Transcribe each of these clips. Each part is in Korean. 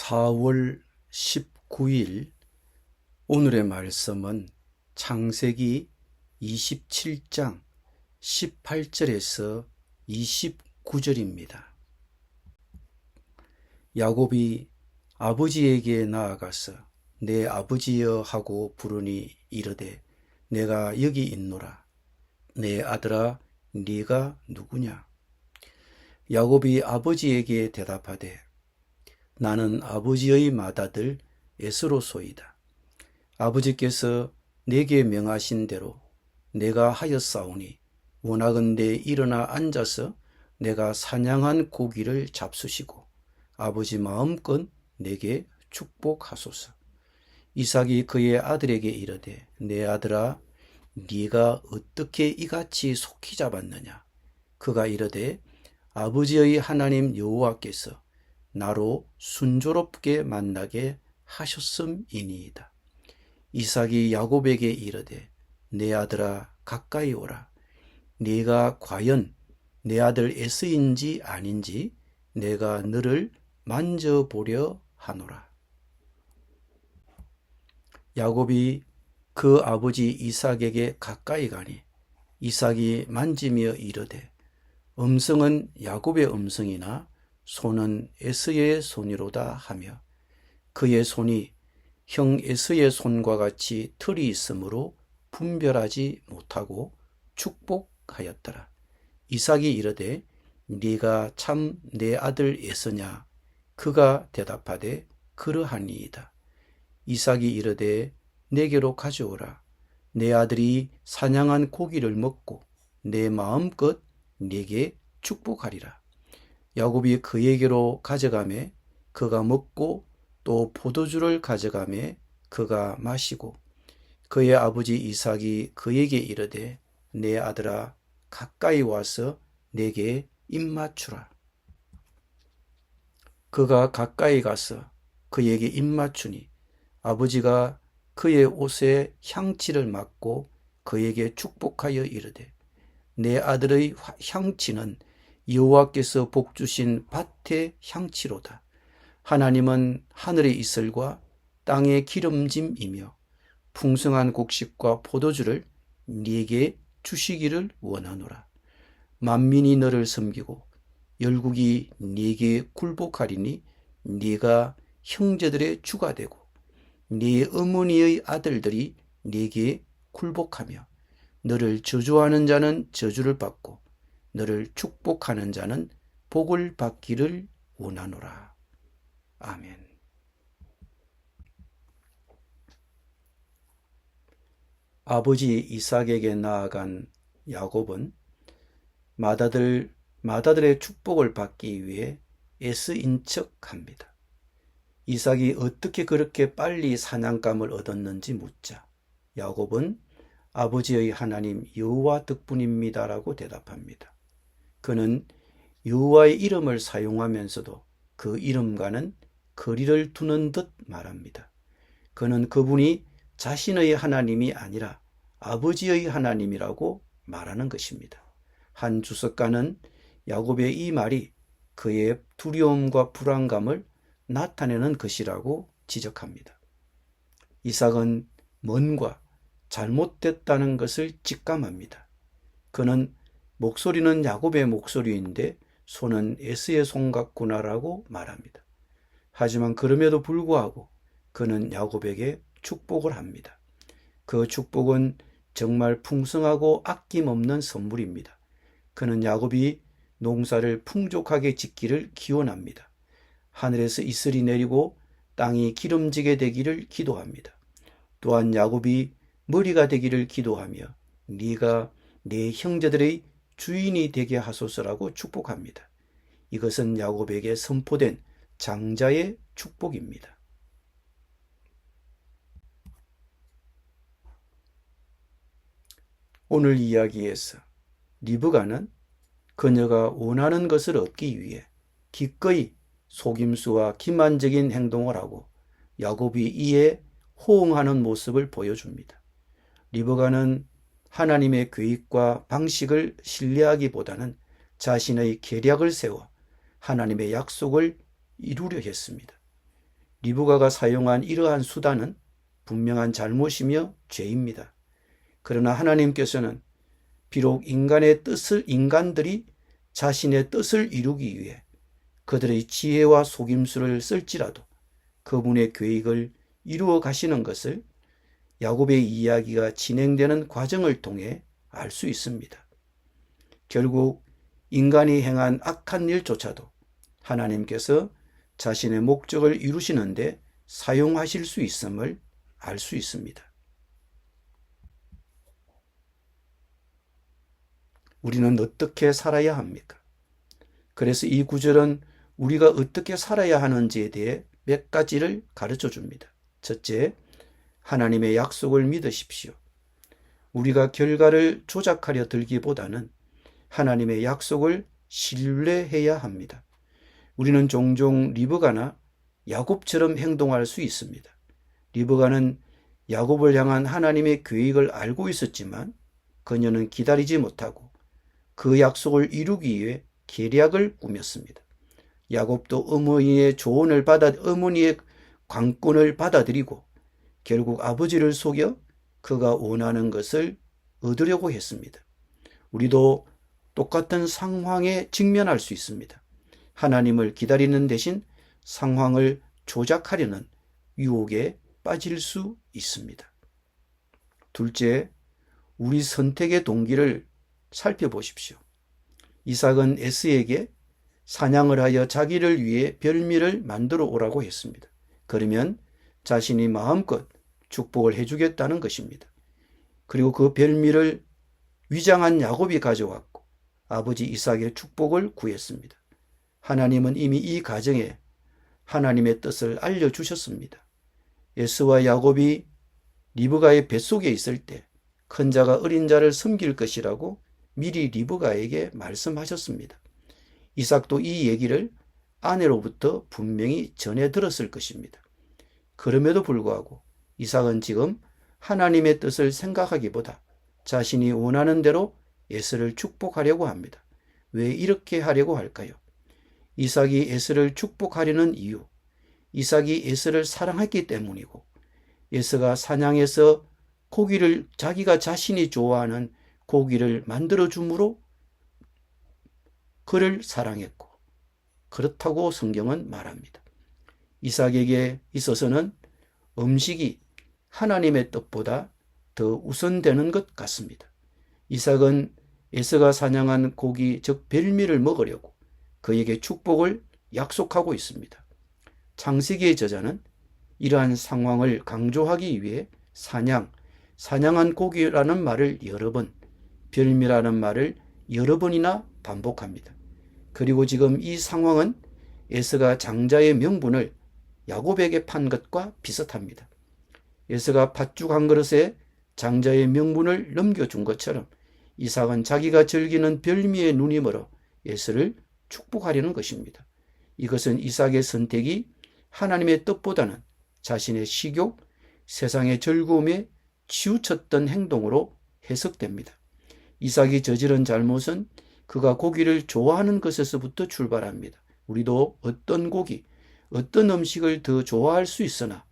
4월 19일 오늘의 말씀은 창세기 27장 18절에서 29절입니다. 야곱이 아버지에게 나아가서 내 아버지여 하고 부르니 이르되 내가 여기 있노라. 내 아들아 네가 누구냐? 야곱이 아버지에게 대답하되 나는 아버지의 맏아들 에스로소이다. 아버지께서 내게 명하신 대로 내가 하였사오니 원하건대 일어나 앉아서 내가 사냥한 고기를 잡수시고 아버지 마음껏 내게 축복하소서. 이삭이 그의 아들에게 이르되 내 아들아 네가 어떻게 이같이 속히 잡았느냐? 그가 이르되 아버지의 하나님 여호와께서 나로 순조롭게 만나게 하셨음이니이다. 이삭이 야곱에게 이르되 내 아들아 가까이 오라. 네가 과연 내 아들 에서인지 아닌지 내가 너를 만져보려 하노라. 야곱이 그 아버지 이삭에게 가까이 가니 이삭이 만지며 이르되 음성은 야곱의 음성이나 손은 에서의 손이로다 하며 그의 손이 형 에서의 손과 같이 털이 있으므로 분별하지 못하고 축복하였더라. 이삭이 이르되 네가 참 내 아들 에서냐? 그가 대답하되 그러하니이다. 이삭이 이르되 내게로 가져오라. 내 아들이 사냥한 고기를 먹고 내 마음껏 네게 축복하리라. 야곱이 그에게로 가져가매 그가 먹고 또 포도주를 가져가매 그가 마시고 그의 아버지 이삭이 그에게 이르되 내 아들아 가까이 와서 내게 입맞추라. 그가 가까이 가서 그에게 입맞추니 아버지가 그의 옷에 향취를 맡고 그에게 축복하여 이르되 내 아들의 향취는 여호와께서 복주신 밭의 향취로다. 하나님은 하늘의 이슬과 땅의 기름짐이며 풍성한 곡식과 포도주를 네게 주시기를 원하노라. 만민이 너를 섬기고 열국이 네게 굴복하리니 네가 형제들의 주가 되고 네 어머니의 아들들이 네게 굴복하며 너를 저주하는 자는 저주를 받고 너를 축복하는 자는 복을 받기를 원하노라. 아멘. 아버지 이삭에게 나아간 야곱은 맏아들의 축복을 받기 위해 애쓰인 척합니다. 이삭이 어떻게 그렇게 빨리 사냥감을 얻었는지 묻자 야곱은 아버지의 하나님 여호와 덕분입니다라고 대답합니다. 그는 여호와의 이름을 사용하면서도 그 이름과는 거리를 두는 듯 말합니다. 그는 그분이 자신의 하나님이 아니라 아버지의 하나님이라고 말하는 것입니다. 한 주석가는 야곱의 이 말이 그의 두려움과 불안감을 나타내는 것이라고 지적합니다. 이삭은 뭔가 잘못됐다는 것을 직감합니다. 그는 목소리는 야곱의 목소리인데 손은 에서의 손 같구나라고 말합니다. 하지만 그럼에도 불구하고 그는 야곱에게 축복을 합니다. 그 축복은 정말 풍성하고 아낌없는 선물입니다. 그는 야곱이 농사를 풍족하게 짓기를 기원합니다. 하늘에서 이슬이 내리고 땅이 기름지게 되기를 기도합니다. 또한 야곱이 머리가 되기를 기도하며 네가 내 형제들의 주인이 되게 하소서라고 축복합니다. 이것은 야곱에게 선포된 장자의 축복입니다. 오늘 이야기에서 리브가는 그녀가 원하는 것을 얻기 위해 기꺼이 속임수와 기만적인 행동을 하고 야곱이 이에 호응하는 모습을 보여줍니다. 리브가는 하나님의 계획과 방식을 신뢰하기보다는 자신의 계략을 세워 하나님의 약속을 이루려 했습니다. 리브가가 사용한 이러한 수단은 분명한 잘못이며 죄입니다. 그러나 하나님께서는 비록 인간들이 자신의 뜻을 이루기 위해 그들의 지혜와 속임수를 쓸지라도 그분의 계획을 이루어 가시는 것을 야곱의 이야기가 진행되는 과정을 통해 알 수 있습니다. 결국 인간이 행한 악한 일조차도 하나님께서 자신의 목적을 이루시는데 사용하실 수 있음을 알 수 있습니다. 우리는 어떻게 살아야 합니까? 그래서 이 구절은 우리가 어떻게 살아야 하는지에 대해 몇 가지를 가르쳐 줍니다. 첫째, 하나님의 약속을 믿으십시오. 우리가 결과를 조작하려 들기보다는 하나님의 약속을 신뢰해야 합니다. 우리는 종종 리브가나 야곱처럼 행동할 수 있습니다. 리브가는 야곱을 향한 하나님의 계획을 알고 있었지만 그녀는 기다리지 못하고 그 약속을 이루기 위해 계략을 꾸몄습니다. 야곱도 어머니의 관건을 받아들이고 결국 아버지를 속여 그가 원하는 것을 얻으려고 했습니다. 우리도 똑같은 상황에 직면할 수 있습니다. 하나님을 기다리는 대신 상황을 조작하려는 유혹에 빠질 수 있습니다. 둘째, 우리 선택의 동기를 살펴보십시오. 이삭은 에스에게 사냥을 하여 자기를 위해 별미를 만들어 오라고 했습니다. 그러면 자신이 마음껏 축복을 해주겠다는 것입니다. 그리고 그 별미를 위장한 야곱이 가져왔고 아버지 이삭의 축복을 구했습니다. 하나님은 이미 이 가정에 하나님의 뜻을 알려주셨습니다. 에스와 야곱이 리브가의 뱃속에 있을 때 큰 자가 어린 자를 섬길 것이라고 미리 리브가에게 말씀하셨습니다. 이삭도 이 얘기를 아내로부터 분명히 전해 들었을 것입니다. 그럼에도 불구하고 이삭은 지금 하나님의 뜻을 생각하기보다 자신이 원하는 대로 에스를 축복하려고 합니다. 왜 이렇게 하려고 할까요? 이삭이 에스를 축복하려는 이유, 이삭이 에스를 사랑했기 때문이고 에스가 사냥해서 고기를 자기가 자신이 좋아하는 고기를 만들어줌으로 그를 사랑했고 그렇다고 성경은 말합니다. 이삭에게 있어서는 음식이 하나님의 뜻보다 더 우선되는 것 같습니다. 이삭은 에스가 사냥한 고기 즉 별미를 먹으려고 그에게 축복을 약속하고 있습니다. 창세기의 저자는 이러한 상황을 강조하기 위해 사냥한 고기라는 말을 여러 번, 별미라는 말을 여러 번이나 반복합니다. 그리고 지금 이 상황은 에스가 장자의 명분을 야곱에게 판 것과 비슷합니다. 에스가 팥죽 한 그릇에 장자의 명분을 넘겨준 것처럼 이삭은 자기가 즐기는 별미에 눈이 멀어 에스를 축복하려는 것입니다. 이것은 이삭의 선택이 하나님의 뜻보다는 자신의 식욕, 세상의 즐거움에 치우쳤던 행동으로 해석됩니다. 이삭이 저지른 잘못은 그가 고기를 좋아하는 것에서부터 출발합니다. 우리도 어떤 고기, 어떤 음식을 더 좋아할 수 있으나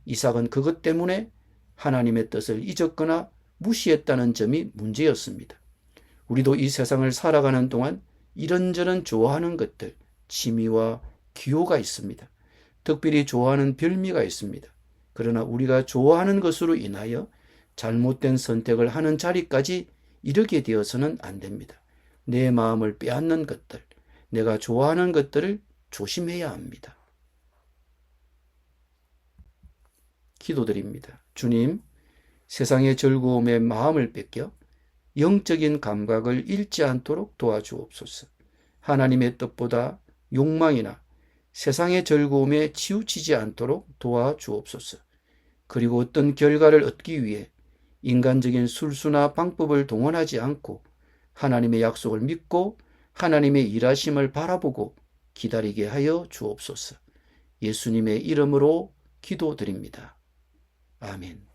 이삭은 그것 때문에 하나님의 뜻을 잊었거나 무시했다는 점이 문제였습니다. 우리도 이 세상을 살아가는 동안 이런저런 좋아하는 것들, 취미와 기호가 있습니다. 특별히 좋아하는 별미가 있습니다. 그러나 우리가 좋아하는 것으로 인하여 잘못된 선택을 하는 자리까지 이르게 되어서는 안 됩니다. 내 마음을 빼앗는 것들, 내가 좋아하는 것들을 조심해야 합니다. 기도드립니다. 주님, 세상의 즐거움에 마음을 뺏겨 영적인 감각을 잃지 않도록 도와주옵소서. 하나님의 뜻보다 욕망이나 세상의 즐거움에 치우치지 않도록 도와주옵소서. 그리고 어떤 결과를 얻기 위해 인간적인 술수나 방법을 동원하지 않고 하나님의 약속을 믿고 하나님의 일하심을 바라보고 기다리게 하여 주옵소서. 예수님의 이름으로 기도드립니다. 아멘.